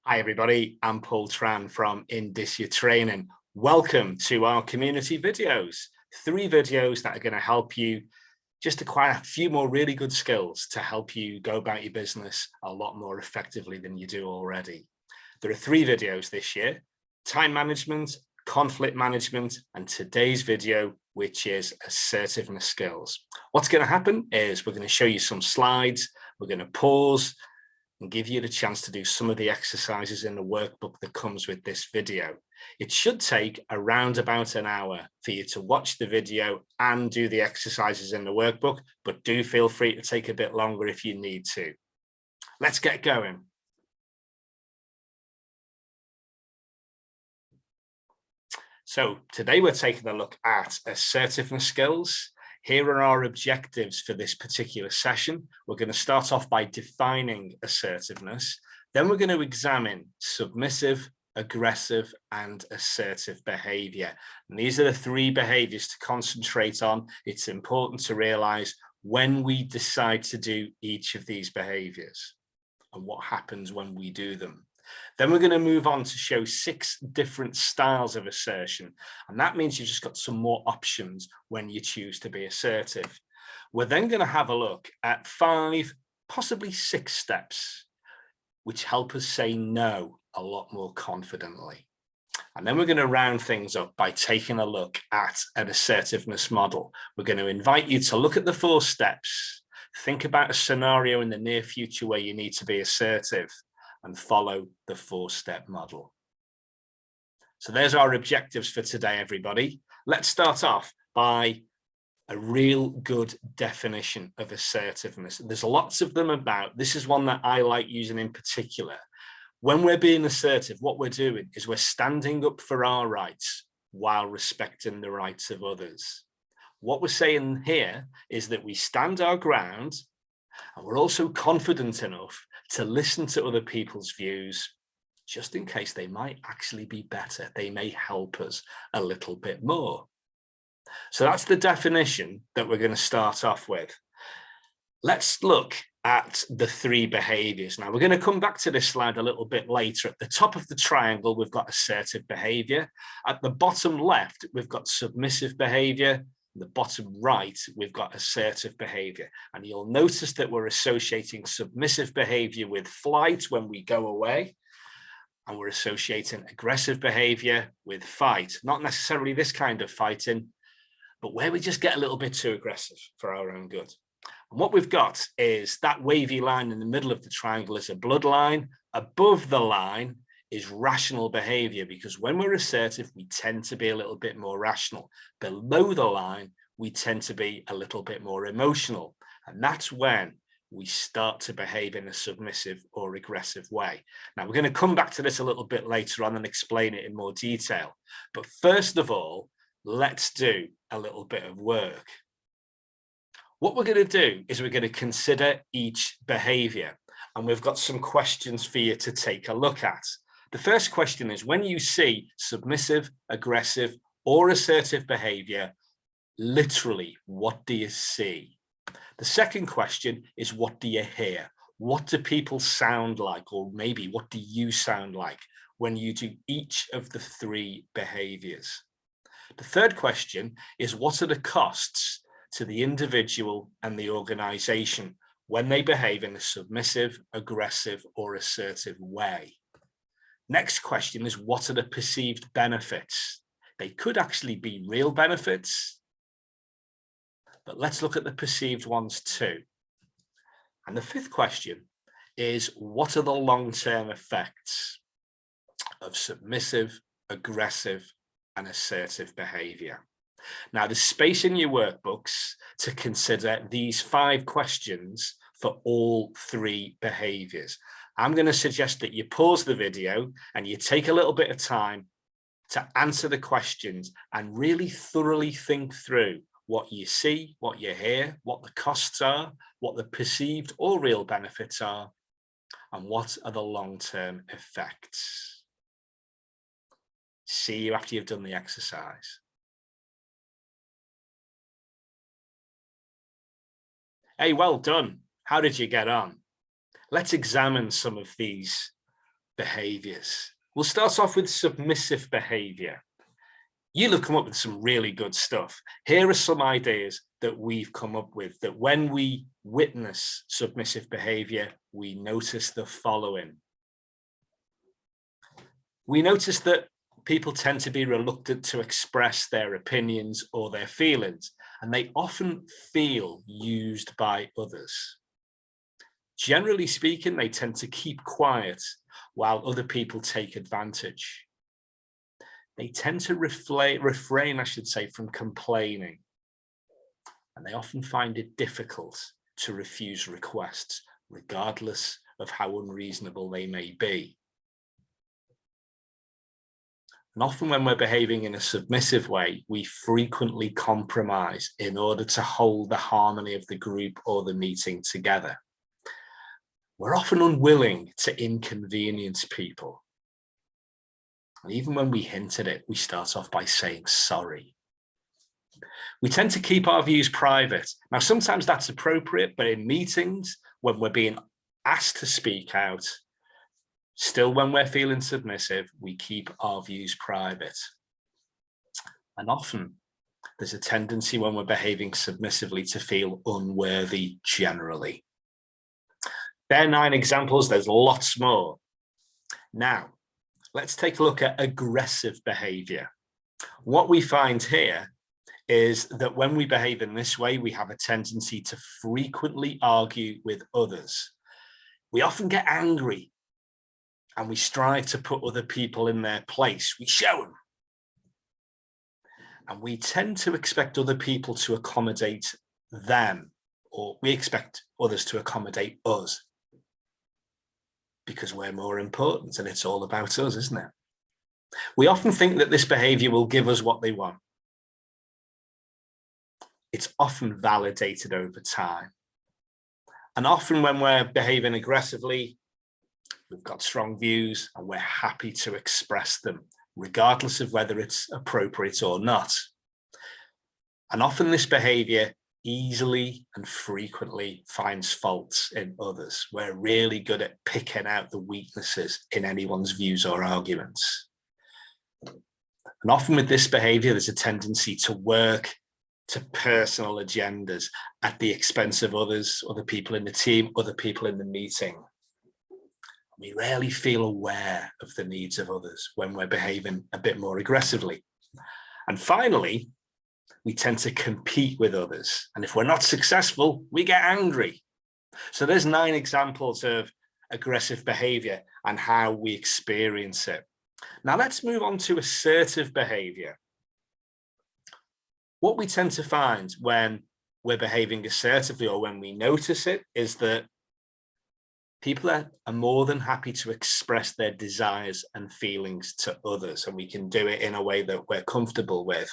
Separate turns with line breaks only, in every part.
Hi everybody, I'm Paul Tran from Indicia Training. Welcome to our community videos. 3 videos that are going to help you just acquire a few more really good skills to help you go about your business a lot more effectively than you do already. There are 3 videos this year: time management, conflict management, and today's video, which is assertiveness skills. What's going to happen is we're going to show you some slides, we're going to pause and give you the chance to do some of the exercises in the workbook that comes with this video. It should take around about an hour for you to watch the video and do the exercises in the workbook, but do feel free to take a bit longer if you need to. Let's get going. So today we're taking a look at assertiveness skills. Here are our objectives for this particular session. We're going to start off by defining assertiveness. Then we're going to examine submissive, aggressive, and assertive behavior. And these are the 3 behaviors to concentrate on. It's important to realize when we decide to do each of these behaviors and what happens when we do them. Then we're going to move on to show 6 different styles of assertion. And that means you've just got some more options when you choose to be assertive. We're then going to have a look at 5, possibly 6 steps, which help us say no a lot more confidently. And then we're going to round things up by taking a look at an assertiveness model. We're going to invite you to look at the 4 steps, think about a scenario in the near future where you need to be assertive, and follow the 4-step model. So there's our objectives for today, everybody. Let's start off by a real good definition of assertiveness. There's lots of them about. This is one that I like using in particular. When we're being assertive, what we're doing is we're standing up for our rights while respecting the rights of others. What we're saying here is that we stand our ground, and we're also confident enough to listen to other people's views, just in case they might actually be better. They may help us a little bit more. So that's the definition that we're going to start off with. Let's look at the 3 behaviors. Now, we're going to come back to this slide a little bit later. At the top of the triangle, we've got assertive behavior. At the bottom left, we've got submissive behavior. The bottom right, we've got assertive behavior. And you'll notice that we're associating submissive behavior with flight when we go away. And we're associating aggressive behavior with fight. Not necessarily this kind of fighting, but where we just get a little bit too aggressive for our own good. And what we've got is that wavy line in the middle of the triangle is a bloodline. Above the line is rational behavior, because when we're assertive, we tend to be a little bit more rational. Below the line, we tend to be a little bit more emotional. And that's when we start to behave in a submissive or aggressive way. Now, we're going to come back to this a little bit later on and explain it in more detail. But first of all, let's do a little bit of work. What we're going to do is we're going to consider each behavior. And we've got some questions for you to take a look at. The first question is, when you see submissive, aggressive, or assertive behavior, literally, what do you see? The second question is, what do you hear? What do people sound like? Or maybe what do you sound like when you do each of the 3 behaviors? The third question is, what are the costs to the individual and the organization when they behave in a submissive, aggressive, or assertive way? Next question is, what are the perceived benefits? They could actually be real benefits, but let's look at the perceived ones too. And the 5th question is, what are the long-term effects of submissive, aggressive, and assertive behavior? Now, there's space in your workbooks to consider these 5 questions for all 3 behaviors. I'm going to suggest that you pause the video and you take a little bit of time to answer the questions and really thoroughly think through what you see, what you hear, what the costs are, what the perceived or real benefits are, and what are the long-term effects. See you after you've done the exercise. Hey, well done. How did you get on? Let's examine some of these behaviors. We'll start off with submissive behavior. You'll have come up with some really good stuff. Here are some ideas that we've come up with, that when we witness submissive behavior, we notice the following. We notice that people tend to be reluctant to express their opinions or their feelings, and they often feel used by others. Generally speaking, they tend to keep quiet while other people take advantage. They tend to refrain, I should say, from complaining, and they often find it difficult to refuse requests, regardless of how unreasonable they may be. And often when we're behaving in a submissive way, we frequently compromise in order to hold the harmony of the group or the meeting together. We're often unwilling to inconvenience people. And even when we hint at it, we start off by saying sorry. We tend to keep our views private. Now, sometimes that's appropriate, but in meetings, when we're being asked to speak out, still when we're feeling submissive, we keep our views private. And often there's a tendency when we're behaving submissively to feel unworthy generally. They're 9 examples, there's lots more. Now, let's take a look at aggressive behavior. What we find here is that when we behave in this way, we have a tendency to frequently argue with others. We often get angry and we strive to put other people in their place. We show them. And we tend to expect other people to accommodate them, or we expect others to accommodate us because we're more important and it's all about us, isn't it? We often think that this behavior will give us what they want. It's often validated over time. And often when we're behaving aggressively, we've got strong views and we're happy to express them, regardless of whether it's appropriate or not. And often this behavior easily and frequently finds faults in others. We're really good at picking out the weaknesses in anyone's views or arguments. And often with this behavior, there's a tendency to work to personal agendas at the expense of others, other people in the team, other people in the meeting. We rarely feel aware of the needs of others when we're behaving a bit more aggressively. And finally, we tend to compete with others. And if we're not successful, we get angry. So there's 9 examples of aggressive behavior and how we experience it. Now let's move on to assertive behavior. What we tend to find when we're behaving assertively or when we notice it is that people are more than happy to express their desires and feelings to others, and we can do it in a way that we're comfortable with.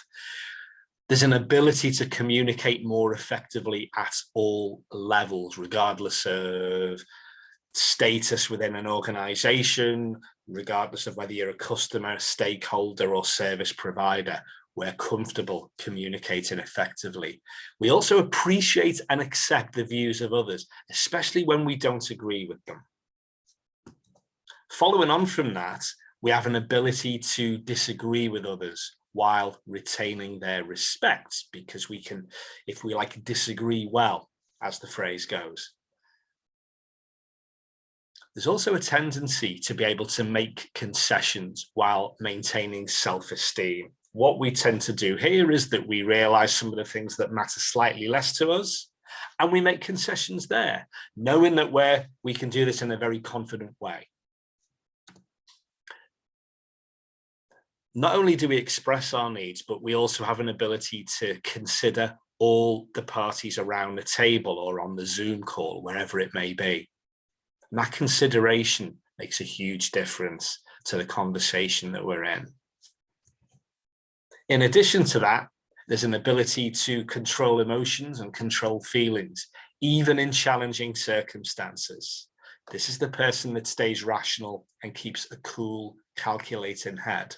There's an ability to communicate more effectively at all levels, regardless of status within an organization, regardless of whether you're a customer, stakeholder, or service provider. We're comfortable communicating effectively. We also appreciate and accept the views of others, especially when we don't agree with them. Following on from that, we have an ability to disagree with others while retaining their respect, because we can, if we like, disagree well, as the phrase goes. There's also a tendency to be able to make concessions while maintaining self-esteem. What we tend to do here is that we realize some of the things that matter slightly less to us, and we make concessions there, knowing that we can do this in a very confident way. Not only do we express our needs, but we also have an ability to consider all the parties around the table or on the Zoom call, wherever it may be. And that consideration makes a huge difference to the conversation that we're in. In addition to that, there's an ability to control emotions and control feelings, even in challenging circumstances. This is the person that stays rational and keeps a cool, calculating head.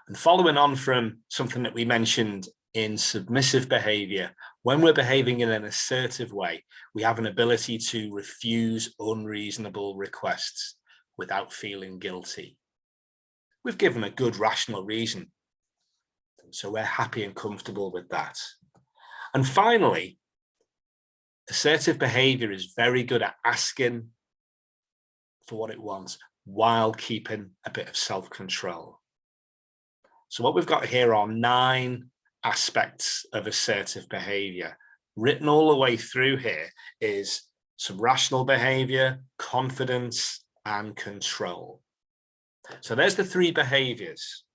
And following on from something that we mentioned in submissive behavior, when we're behaving in an assertive way, we have an ability to refuse unreasonable requests without feeling guilty. We've given a good rational reason, so we're happy and comfortable with that. And finally, assertive behavior is very good at asking for what it wants while keeping a bit of self-control. So what we've got here are 9 aspects of assertive behavior. Written all the way through here is some rational behavior, confidence, and control. So there's the 3 behaviors.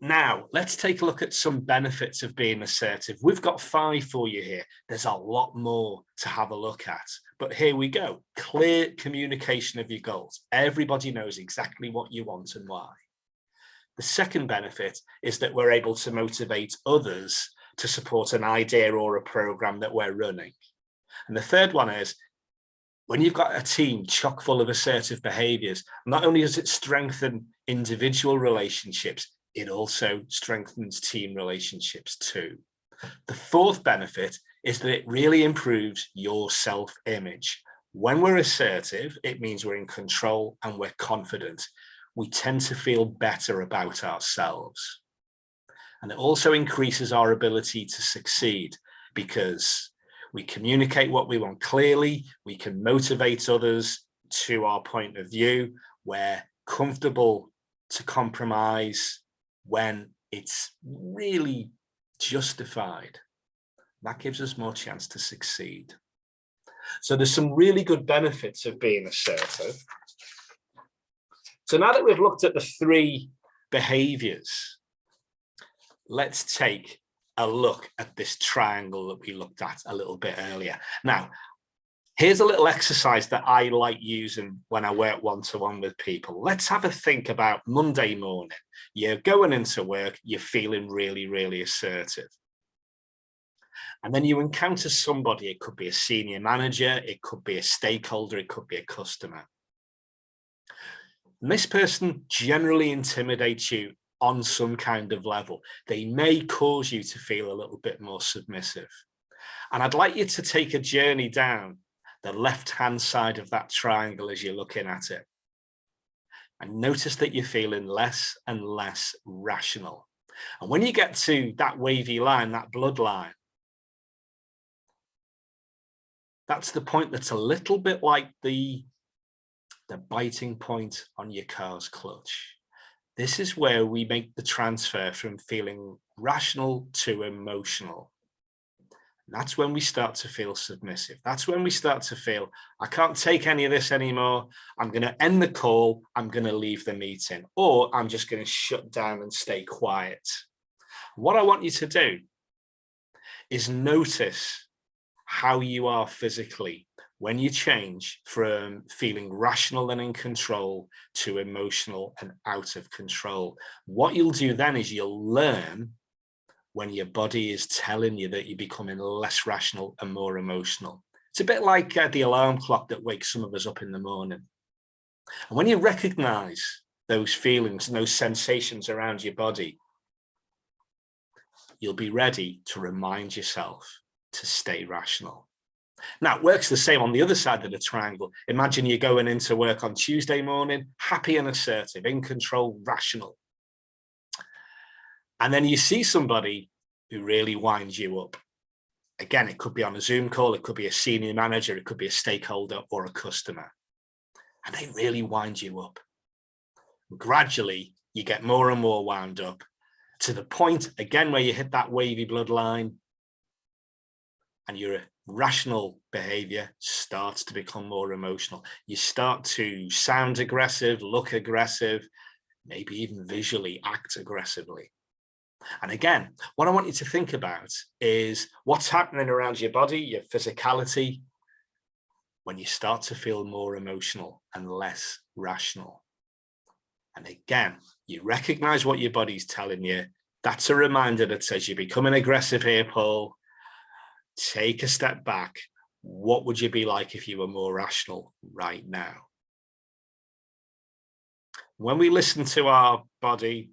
Now, let's take a look at some benefits of being assertive. We've got 5 for you here. There's a lot more to have a look at, but here we go. Clear communication of your goals. Everybody knows exactly what you want and why. The second benefit is that we're able to motivate others to support an idea or a program that we're running. And the third one is, when you've got a team chock full of assertive behaviors, not only does it strengthen individual relationships, it also strengthens team relationships too. The fourth benefit is that it really improves your self-image. When we're assertive, it means we're in control and we're confident. We tend to feel better about ourselves. And it also increases our ability to succeed because we communicate what we want clearly, we can motivate others to our point of view, we're comfortable to compromise when it's really justified. That gives us more chance to succeed. So there's some really good benefits of being assertive. So now that we've looked at the 3 behaviors, let's take a look at this triangle that we looked at a little bit earlier. Now, here's a little exercise that I like using when I work one-to-one with people. Let's have a think about Monday morning. You're going into work, you're feeling really, really assertive. And then you encounter somebody, it could be a senior manager, it could be a stakeholder, it could be a customer. And this person generally intimidates you on some kind of level. They may cause you to feel a little bit more submissive. And I'd like you to take a journey down the left-hand side of that triangle as you're looking at it. And notice that you're feeling less and less rational. And when you get to that wavy line, that blood line, that's the point that's a little bit like the biting point on your car's clutch. This is where we make the transfer from feeling rational to emotional. That's when we start to feel submissive. That's when we start to feel, I can't take any of this anymore. I'm going to end the call. I'm going to leave the meeting, or I'm just going to shut down and stay quiet. What I want you to do is notice how you are physically when you change from feeling rational and in control to emotional and out of control. What you'll do then is you'll learn when your body is telling you that you're becoming less rational and more emotional. It's a bit like the alarm clock that wakes some of us up in the morning. And when you recognize those feelings and those sensations around your body, you'll be ready to remind yourself to stay rational. Now, it works the same on the other side of the triangle. Imagine you're going into work on Tuesday morning, happy and assertive, in control, rational. And then you see somebody who really winds you up. Again, it could be on a Zoom call, it could be a senior manager, it could be a stakeholder or a customer. And they really wind you up. Gradually, you get more and more wound up to the point, again, where you hit that wavy bloodline and your rational behavior starts to become more emotional. You start to sound aggressive, look aggressive, maybe even visually act aggressively. And again, what I want you to think about is what's happening around your body, your physicality, when you start to feel more emotional and less rational. And again, you recognize what your body's telling you. That's a reminder that says you're becoming aggressive here, Paul. Take a step back. What would you be like if you were more rational right now? When we listen to our body,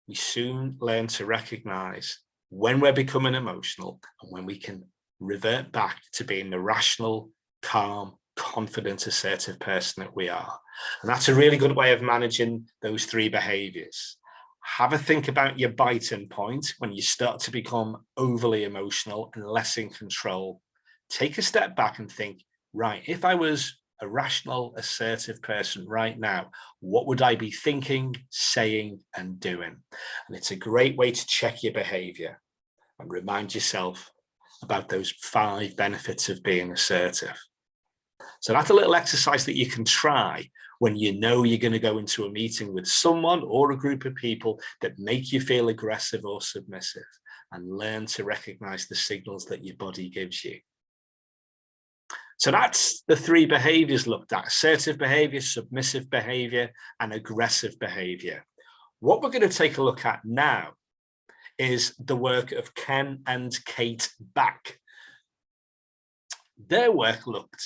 we soon learn to recognize when we're becoming emotional and when we can revert back to being the rational, calm, confident, assertive person that we are. And that's a really good way of managing those three behaviors. Have a think about your biting point when you start to become overly emotional and less in control. Take a step back and think, right, if I was a rational, assertive person right now, what would I be thinking, saying, and doing? And it's a great way to check your behavior and remind yourself about those 5 benefits of being assertive. So that's a little exercise that you can try when you know you're going to go into a meeting with someone or a group of people that make you feel aggressive or submissive, and learn to recognize the signals that your body gives you. So that's the 3 behaviors looked at: assertive behavior, submissive behavior, and aggressive behavior. What we're going to take a look at now is the work of Ken and Kate Back. Their work looked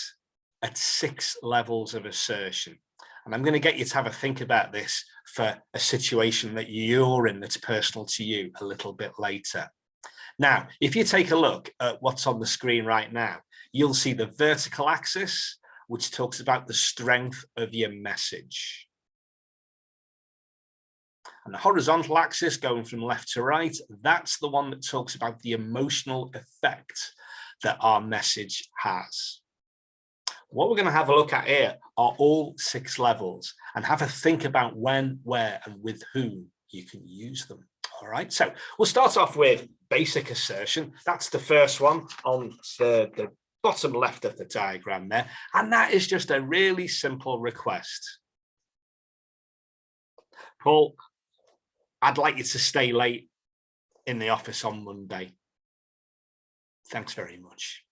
at 6 levels of assertion. And I'm going to get you to have a think about this for a situation that you're in that's personal to you a little bit later. Now, if you take a look at what's on the screen right now, you'll see the vertical axis, which talks about the strength of your message. And the horizontal axis, going from left to right, that's the one that talks about the emotional effect that our message has. What we're going to have a look at here are all 6 levels, and have a think about when, where, and with whom you can use them. All right, so we'll start off with basic assertion. That's the first one on the bottom left of the diagram there, and that is just a really simple request. Paul, I'd like you to stay late in the office on Monday. Thanks very much.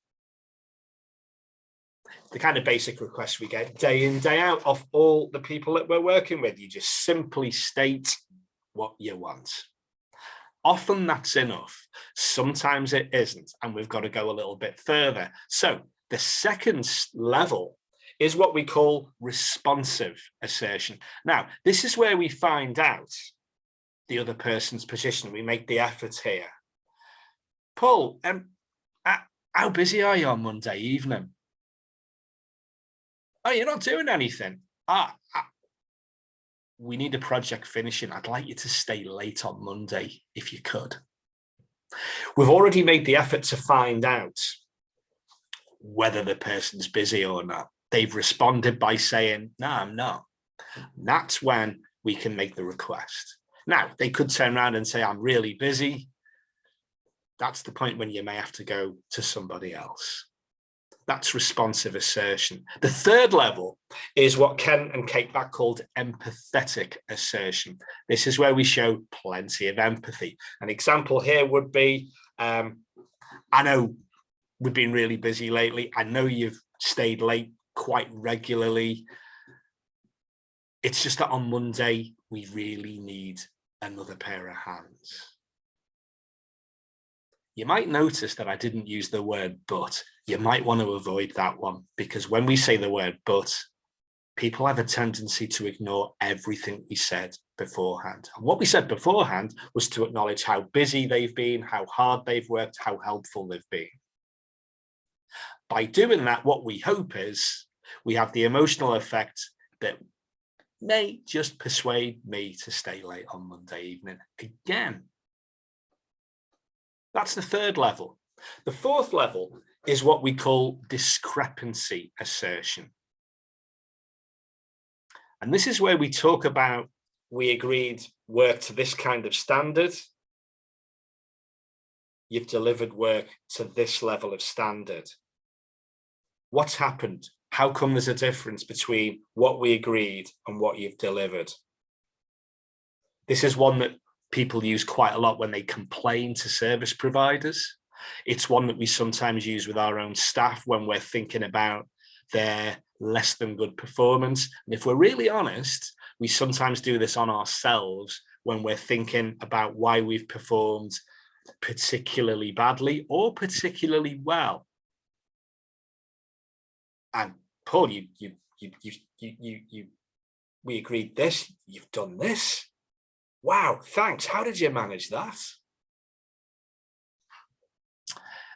The kind of basic requests we get day in, day out of all the people that we're working with. You just simply state what you want. Often that's enough. Sometimes it isn't, and we've got to go a little bit further. So the second level is what we call responsive assertion. Now, this is where we find out the other person's position. We make the effort here. Paul, how busy are you on Monday evening? Oh, you're not doing anything. We need a project finishing. I'd like you to stay late on Monday if you could. We've already made the effort to find out whether the person's busy or not. They've responded by saying, no, I'm not. That's when we can make the request. Now, they could turn around and say, I'm really busy. That's the point when you may have to go to somebody else. That's responsive assertion. The third level is what Ken and Kate Back called empathetic assertion. This is where we show plenty of empathy. An example here would be, I know we've been really busy lately. I know you've stayed late quite regularly. It's just that on Monday, we really need another pair of hands. You might notice that I didn't use the word but. You might want to avoid that one, because when we say the word but, people have a tendency to ignore everything we said beforehand. And what we said beforehand was to acknowledge how busy they've been, how hard they've worked, how helpful they've been. By doing that, what we hope is we have the emotional effect that may just persuade me to stay late on Monday evening again. That's the third level. The fourth level is what we call discrepancy assertion. And this is where we talk about, we agreed work to this kind of standard. You've delivered work to this level of standard. What's happened? How come there's a difference between what we agreed and what you've delivered? This is one that people use quite a lot when they complain to service providers. It's one that we sometimes use with our own staff when we're thinking about their less than good performance. And if we're really honest, we sometimes do this on ourselves when we're thinking about why we've performed particularly badly or particularly well. And Paul, we agreed this, you've done this. Wow, thanks. How did you manage that?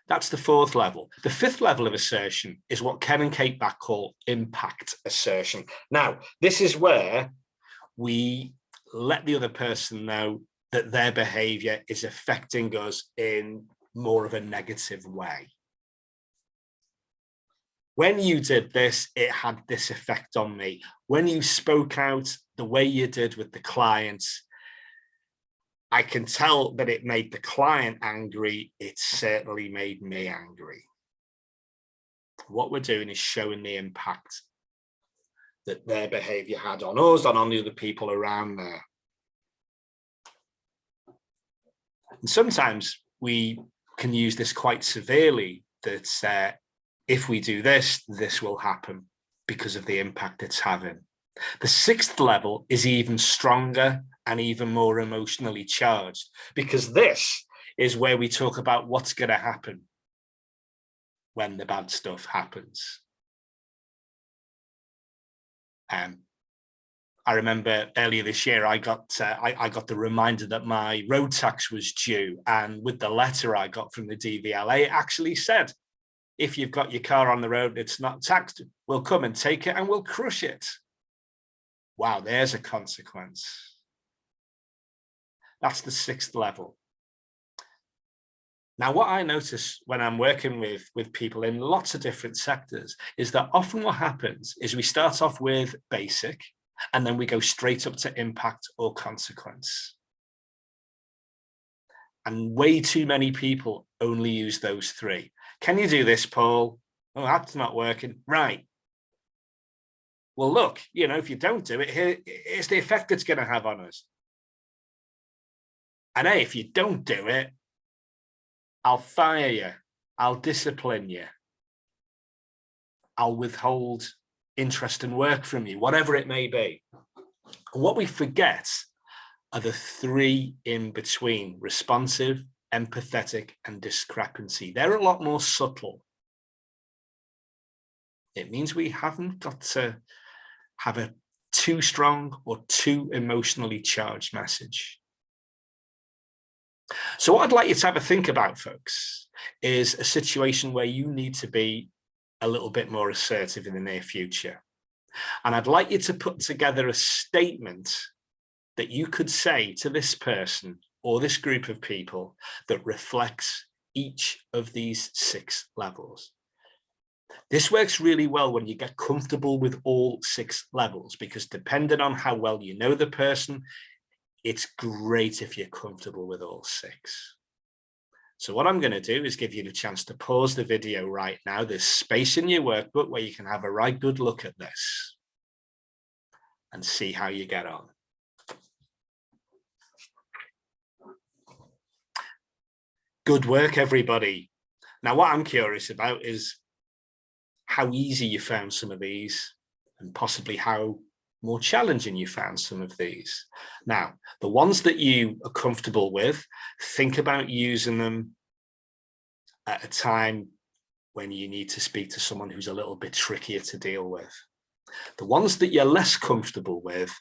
That's the fourth level. The fifth level of assertion is what Ken and Kate Back call impact assertion. Now, this is where we let the other person know that their behavior is affecting us in more of a negative way. When you did this, it had this effect on me. When you spoke out the way you did with the clients, I can tell that it made the client angry. It certainly made me angry. What we're doing is showing the impact that their behavior had on us and on the other people around there. And sometimes we can use this quite severely, that if we do this, this will happen because of the impact it's having. The sixth level is even stronger and even more emotionally charged, because this is where we talk about what's going to happen when the bad stuff happens. I remember earlier this year, I got the reminder that my road tax was due, and with the letter I got from the DVLA, it actually said, if you've got your car on the road, it's not taxed, we'll come and take it and we'll crush it. Wow, there's a consequence. That's the sixth level. Now, what I notice when I'm working with people in lots of different sectors is that often what happens is we start off with basic, and then we go straight up to impact or consequence. And way too many people only use those three. Can you do this, Paul? Oh, that's not working. Right. Well, look, if you don't do it, here's the effect it's going to have on us. And hey, if you don't do it, I'll fire you. I'll discipline you. I'll withhold interest and work from you, whatever it may be. And what we forget are the three in between: responsive, empathetic, and discrepancy. They're a lot more subtle. It means we haven't got to have a too strong or too emotionally charged message. So what I'd like you to have a think about, folks, is a situation where you need to be a little bit more assertive in the near future. And I'd like you to put together a statement that you could say to this person or this group of people that reflects each of these 6 levels. This works really well when you get comfortable with all 6 levels, because depending on how well you know the person, it's great if you're comfortable with all 6. So what I'm going to do is give you the chance to pause the video right now. There's space in your workbook where you can have a right good look at this and see how you get on. Good work, everybody. Now, what I'm curious about is how easy you found some of these, and possibly how more challenging you found some of these. Now, the ones that you are comfortable with, think about using them at a time when you need to speak to someone who's a little bit trickier to deal with. The ones that you're less comfortable with,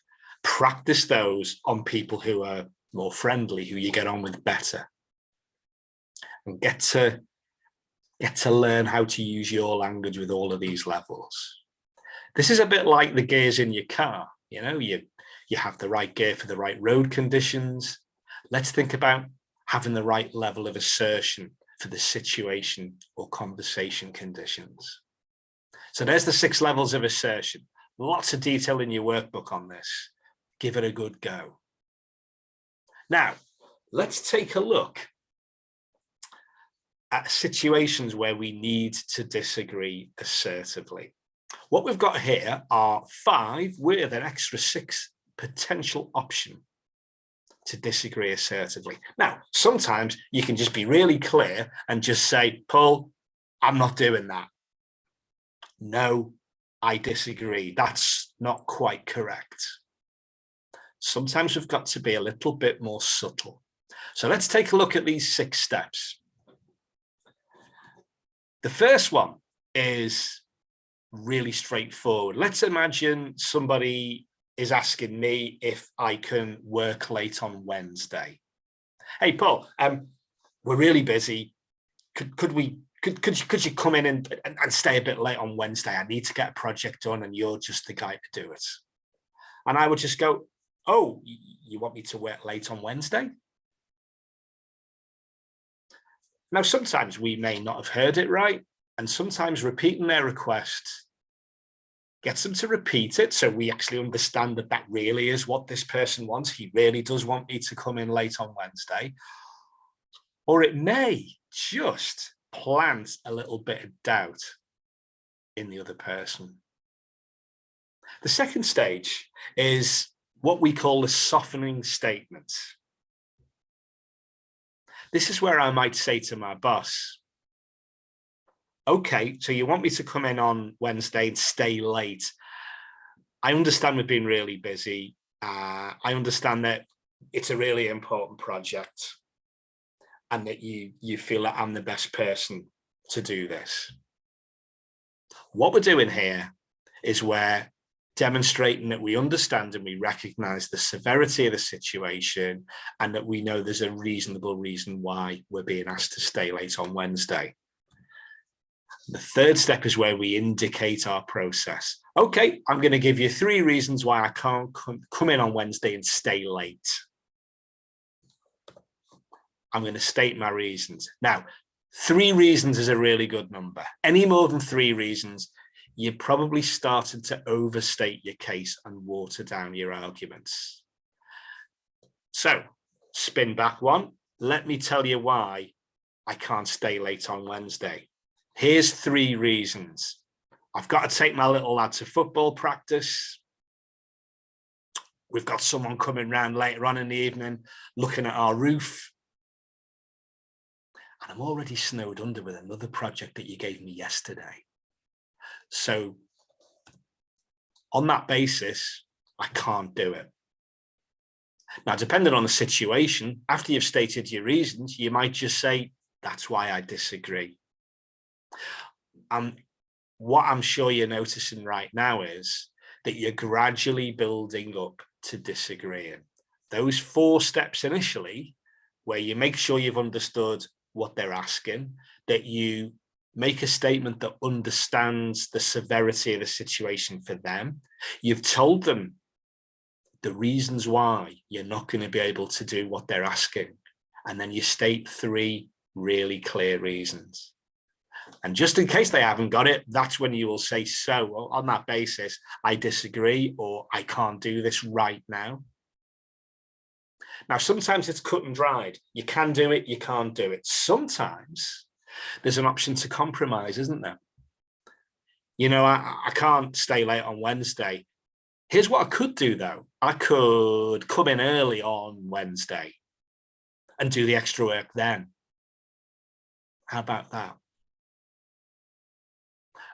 practice those on people who are more friendly, who you get on with better, and get to learn how to use your language with all of these levels. This is a bit like the gears in your car. You have the right gear for the right road conditions. Let's think about having the right level of assertion for the situation or conversation conditions. So there's the 6 levels of assertion. Lots of detail in your workbook on this. Give it a good go. Now, let's take a look at situations where we need to disagree assertively. What we've got here are 5 with an extra 6 potential option to disagree assertively. Now, sometimes you can just be really clear and just say, Paul, I'm not doing that. No, I disagree. That's not quite correct. Sometimes we've got to be a little bit more subtle. So let's take a look at these 6 steps. The first one is really straightforward. Let's imagine somebody is asking me if I can work late on Wednesday. Hey, Paul, we're really busy. Could you come in and stay a bit late on Wednesday? I need to get a project done and you're just the guy to do it. And I would just go, oh, you want me to work late on Wednesday? Now, sometimes we may not have heard it right. And sometimes repeating their request gets them to repeat it. So we actually understand that that really is what this person wants. He really does want me to come in late on Wednesday. Or it may just plant a little bit of doubt in the other person. The second stage is what we call the softening statement. This is where I might say to my boss, okay, so you want me to come in on Wednesday and stay late. I understand we've been really busy. I understand that it's a really important project and that you feel that I'm the best person to do this. What we're doing here is we're demonstrating that we understand and we recognize the severity of the situation and that we know there's a reasonable reason why we're being asked to stay late on Wednesday. The third step is where we indicate our process. Okay, I'm going to give you 3 reasons why I can't come in on Wednesday and stay late. I'm going to state my reasons. Now, 3 reasons is a really good number. Any more than 3 reasons, you're probably starting to overstate your case and water down your arguments. So, spin back 1. Let me tell you why I can't stay late on Wednesday. Here's 3 reasons. I've got to take my little lad to football practice. We've got someone coming round later on in the evening looking at our roof. And I'm already snowed under with another project that you gave me yesterday. So on that basis, I can't do it. Now, depending on the situation, after you've stated your reasons, you might just say, that's why I disagree. And what I'm sure you're noticing right now is that you're gradually building up to disagreeing. Those 4 steps initially, where you make sure you've understood what they're asking, that you make a statement that understands the severity of the situation for them. You've told them the reasons why you're not going to be able to do what they're asking. And then you state 3 really clear reasons. And just in case they haven't got it, that's when you will say, so well, on that basis, I disagree, or I can't do this right now. Now, sometimes it's cut and dried. You can do it, you can't do it. Sometimes there's an option to compromise, isn't there? You know, I can't stay late on Wednesday. Here's what I could do, though. I could come in early on Wednesday and do the extra work then. How about that?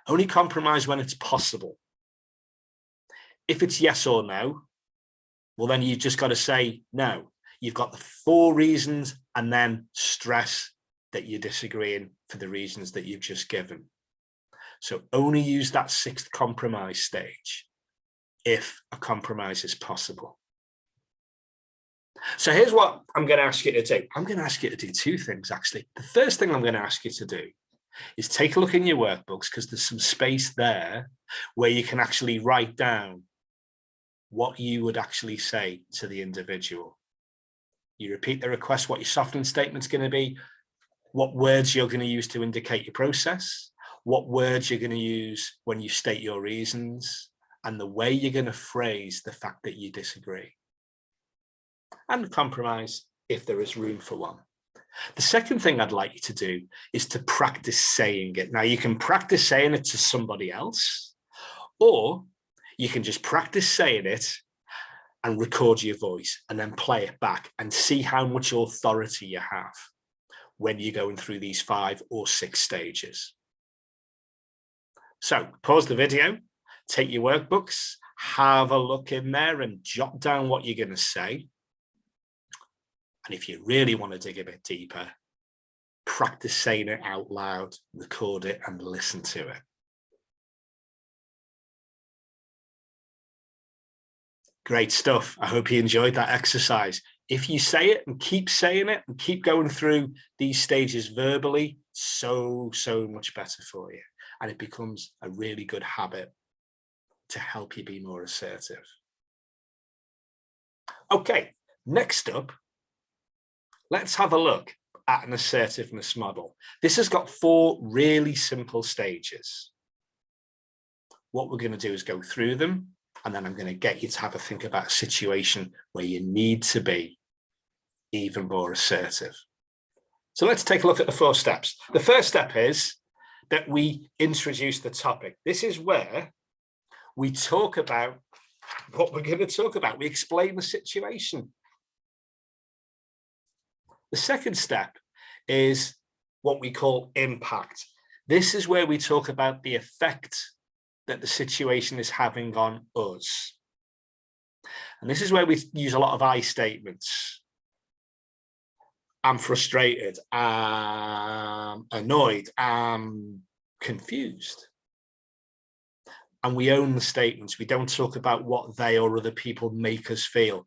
Only compromise when it's possible. If it's yes or no, well, then you've just got to say no. You've got the 4 reasons and then stress that you're disagreeing for the reasons that you've just given. So only use that 6th compromise stage if a compromise is possible. So here's what I'm going to ask you to do. I'm going to ask you to do 2 things, actually. The first thing I'm going to ask you to do is take a look in your workbooks, because there's some space there where you can actually write down what you would actually say to the individual. You repeat the request, what your softening statement's going to be, what words you're going to use to indicate your process, what words you're going to use when you state your reasons, and the way you're going to phrase the fact that you disagree. And compromise if there is room for one. The second thing I'd like you to do is to practice saying it. Now, you can practice saying it to somebody else, or you can just practice saying it and record your voice and then play it back and see how much authority you have when you're going through these 5 or 6 stages. So pause the video, take your workbooks, have a look in there and jot down what you're going to say. And if you really want to dig a bit deeper, practice saying it out loud, record it and listen to it. Great stuff. I hope you enjoyed that exercise. If you say it and keep saying it and keep going through these stages verbally, so much better for you. And it becomes a really good habit to help you be more assertive. Okay, next up, let's have a look at an assertiveness model. This has got 4 really simple stages. What we're going to do is go through them, and then I'm going to get you to have a think about a situation where you need to be even more assertive. So let's take a look at the 4 steps. The first step is that we introduce the topic. This is where we talk about what we're going to talk about. We explain the situation. The second step is what we call impact. This is where we talk about the effect that the situation is having on us. And this is where we use a lot of I statements. I'm frustrated, I'm annoyed, I'm confused. And we own the statements. We don't talk about what they or other people make us feel.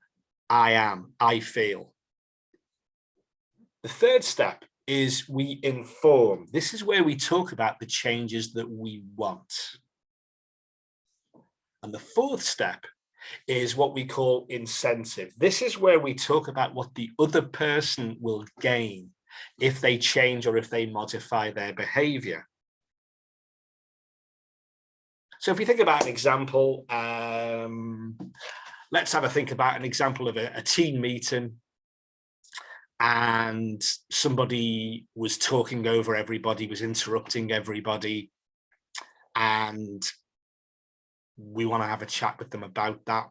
I am, I feel. The third step is we inform. This is where we talk about the changes that we want. And the fourth step is what we call incentive. This is where we talk about what the other person will gain if they change or if they modify their behavior. So if we think about an example, let's have a think about an example of a team meeting, and somebody was talking over everybody, was interrupting everybody, and we want to have a chat with them about that.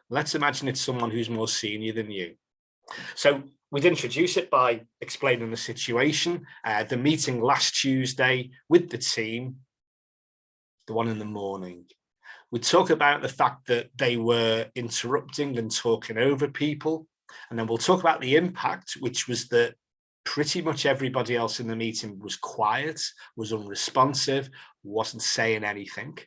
Let's imagine it's someone who's more senior than you. So we'd introduce it by explaining the situation. The meeting last Tuesday with the team, the one in the morning. We'd talk about the fact that they were interrupting and talking over people. And then we'll talk about the impact, which was that pretty much everybody else in the meeting was quiet, was unresponsive, wasn't saying anything.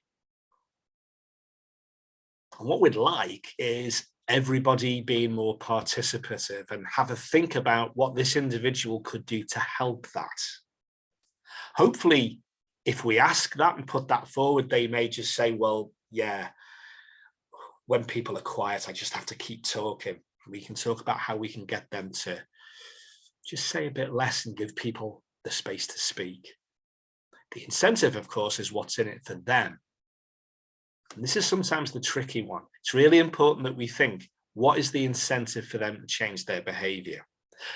And what we'd like is everybody being more participative and have a think about what this individual could do to help that. Hopefully, if we ask that and put that forward, they may just say, well, yeah, when people are quiet, I just have to keep talking. We can talk about how we can get them to just say a bit less and give people the space to speak. The incentive, of course, is what's in it for them. And this is sometimes the tricky one. It's really important that we think, what is the incentive for them to change their behavior?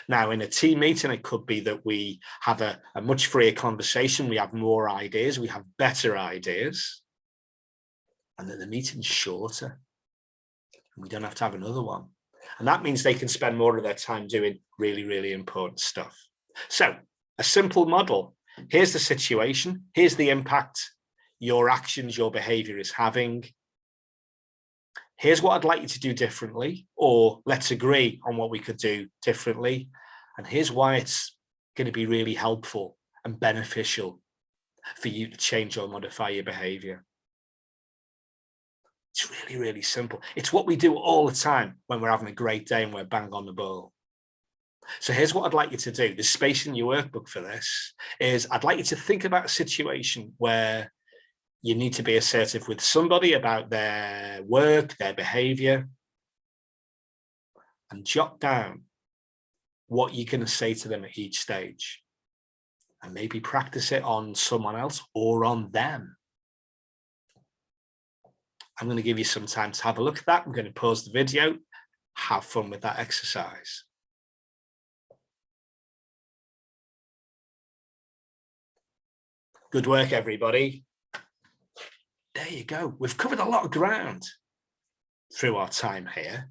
Now, in a team meeting, it could be that we have a much freer conversation. We have more ideas. We have better ideas. And then the meeting's shorter. And we don't have to have another one. And that means they can spend more of their time doing really, really important stuff. So a simple model. Here's the situation. Here's the impact your actions, your behavior is having. Here's what I'd like you to do differently, or let's agree on what we could do differently. And here's why it's going to be really helpful and beneficial for you to change or modify your behavior. It's really, really simple. It's what we do all the time when we're having a great day and we're bang on the ball. So here's what I'd like you to do. The space in your workbook for this is I'd like you to think about a situation where you need to be assertive with somebody about their work, their behavior, and jot down what you're going to say to them at each stage. And maybe practice it on someone else or on them. I'm going to give you some time to have a look at that. I'm going to pause the video. Have fun with that exercise. Good work, everybody. There you go. We've covered a lot of ground through our time here.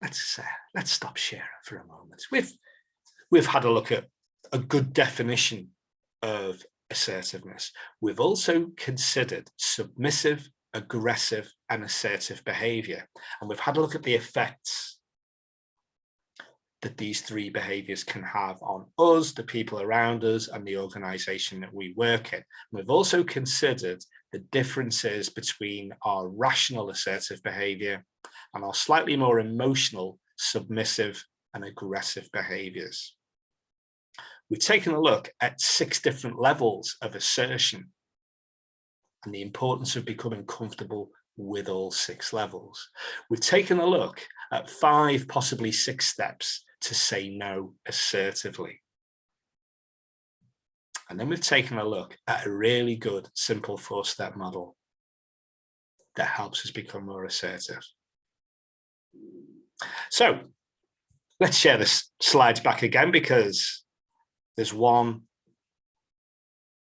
Let's stop sharing for a moment. We've had a look at a good definition of assertiveness. We've also considered submissive, aggressive, and assertive behavior. And we've had a look at the effects. that these three behaviors can have on us, the people around us, and the organization that we work in. We've also considered the differences between our rational assertive behavior and our slightly more emotional, submissive, and aggressive behaviors. We've taken a look at 6 different levels of assertion and the importance of becoming comfortable with all 6 levels. We've taken a look at 5, possibly 6 steps to say no assertively. And then we've taken a look at a really good, simple 4-step model that helps us become more assertive. So let's share the slides back again, because there's one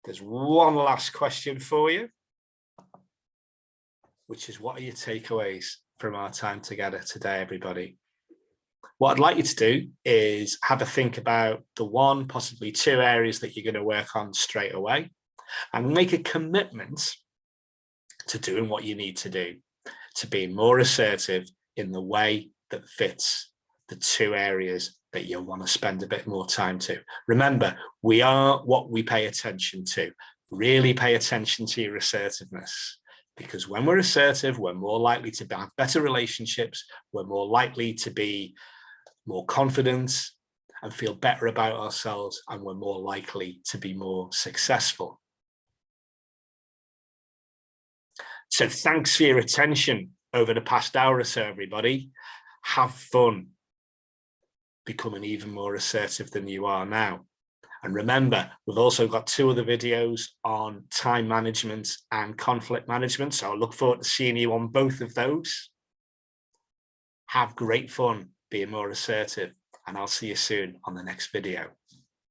last question for you, which is, what are your takeaways from our time together today, everybody? What I'd like you to do is have a think about the 1, possibly 2 areas that you're going to work on straight away, and make a commitment to doing what you need to do to be more assertive in the way that fits the 2 areas that you'll want to spend a bit more time to. Remember, we are what we pay attention to. Really pay attention to your assertiveness, because when we're assertive, we're more likely to have better relationships, we're more likely to be more confident and feel better about ourselves, and we're more likely to be more successful. So thanks for your attention over the past hour or so, everybody. Have fun becoming even more assertive than you are now. And remember, we've also got 2 other videos on time management and conflict management. So I look forward to seeing you on both of those. Have great fun being more assertive, and I'll see you soon on the next video.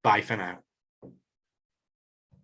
Bye for now.